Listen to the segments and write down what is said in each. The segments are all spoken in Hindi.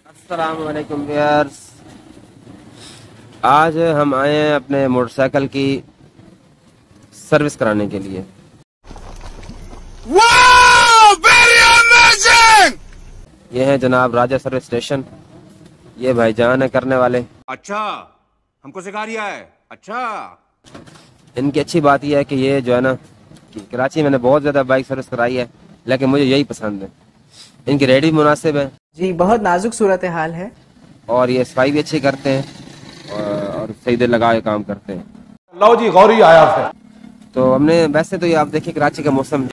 अस्सलाम वालेकुम व्यूअर्स। आज हम आए हैं अपने मोटरसाइकिल की सर्विस कराने के लिए। Wow! Very amazing! ये है जनाब राजा सर्विस स्टेशन। ये भाईजान है करने वाले। अच्छा, हमको सिखा रिया है। अच्छा, इनकी अच्छी बात यह है कि ये जो है ना कि कराची में मैंने बहुत ज़्यादा बाइक सर्विस कराई है, लेकिन मुझे यही पसंद है। इनकी रेट भी मुनासिब है जी, बहुत नाजुक सूरत हाल है। और ये सफाई भी अच्छी करते हैं और सही देर लगा के काम करते हैं। लो जी, गौरी आया है। तो हमने वैसे तो ये आप देखिए कराची का मौसम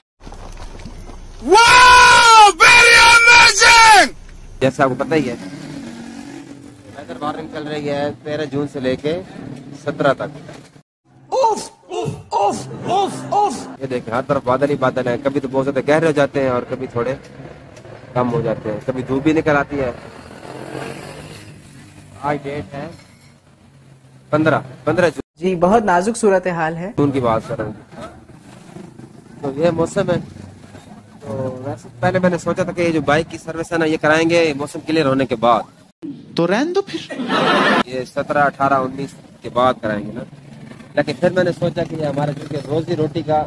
wow! Very amazing! जैसा आपको पता ही है, वेदर वार्निंग चल रही है 13 जून से लेके 17 तक। ये देखें हर तरफ बादल ही बादल है। कभी तो बहुत ज्यादा गहरे हो जाते हैं और कभी थोड़े कम हो जाते हैं, कभी धूप भी निकल आती है। आज डेट है 15 जून जी, बहुत नाजुक सूरत हाल है। की बात कर रहा हूँ। तो ये मौसम है। तो वैसे पहले मैंने सोचा था कि ये जो बाइक की सर्विस है ना ये कराएंगे मौसम क्लियर होने के बाद, तो रहने दो फिर। ये 17, 18, 19 के बाद कराएंगे ना। लेकिन फिर मैंने सोचा कि ये हमारे जो कि रोजी रोटी का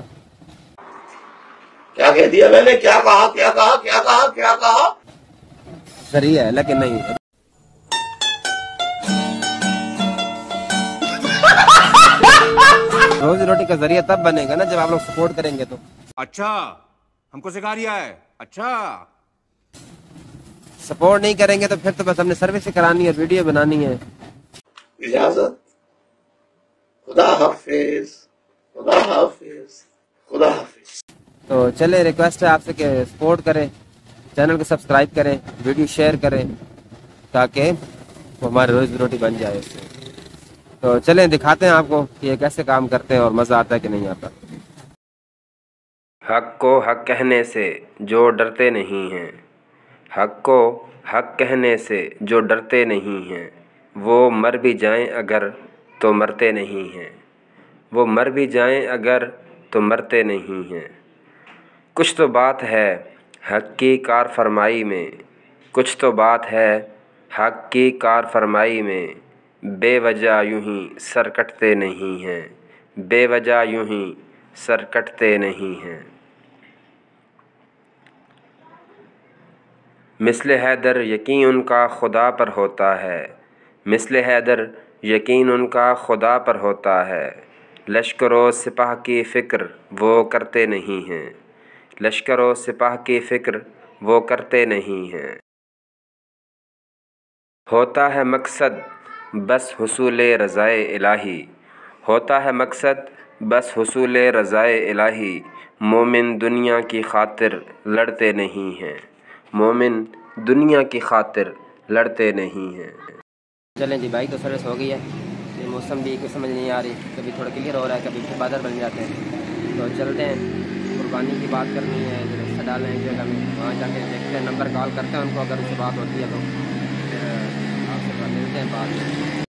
क्या कह दिया मैंने? क्या कहा? क्या कहा? क्या कहा? क्या कहा? जरिया है, लेकिन नहीं रोजी रोटी का जरिया तब बनेगा ना जब आप लोग सपोर्ट करेंगे। तो अच्छा, हमको सिखा रिया है। अच्छा, सपोर्ट नहीं करेंगे तो फिर तो बस हमने सर्विस करानी है, वीडियो बनानी है। इजाजत। खुदा हाफिज। खुदा हाफिज। खुदा हाफिज। तो चले, रिक्वेस्ट है आपसे कि सपोर्ट करें, चैनल को सब्सक्राइब करें, वीडियो शेयर करें ताकि वो हमारी रोजी रोटी बन जाए इससे। तो चलें दिखाते हैं आपको कि ये कैसे काम करते हैं और मज़ा आता है कि नहीं आता। हक को हक कहने से जो डरते नहीं हैं, हक को हक कहने से जो डरते नहीं हैं, वो मर भी जाएं अगर तो मरते नहीं हैं, वो मर भी जाएं अगर तो मरते नहीं हैं। कुछ तो बात है हक की कार फरमाई में, कुछ तो बात है हक की कार फरमाई में, बेवजह यूं ही सर कटते नहीं हैं, बेवजह यूं ही सर कटते नहीं हैं। मिस्ले हैदर यकीन उनका खुदा पर होता है, मिस्ले हैदर यकीन उनका खुदा पर होता है, लश्करो सिपाह की फ़िक्र वो करते नहीं हैं, लश्करो सिपाह की फ़िक्र वो करते नहीं हैं। होता है मकसद बस हुसूले रज़ाए इलाही, होता है मकसद बस हुसूले रज़ाए इलाही, मोमिन दुनिया की खातिर लड़ते नहीं हैं, मोमिन दुनिया की खातिर लड़ते नहीं हैं। चलें जी, बाइक तो सर्विस हो गई है। ये मौसम भी कुछ समझ नहीं आ रही, कभी थोड़ा क्लियर हो रहा है, कभी फिर बादल बन जाते हैं। तो चलते हैं, कुर्बानी की बात करनी है, रिक्शा डालना है जगह में, वहाँ जाके देखते हैं, नंबर कॉल करते हैं उनको, अगर उससे बात होती है तो फिर आपसे मिलते हैं बाद में।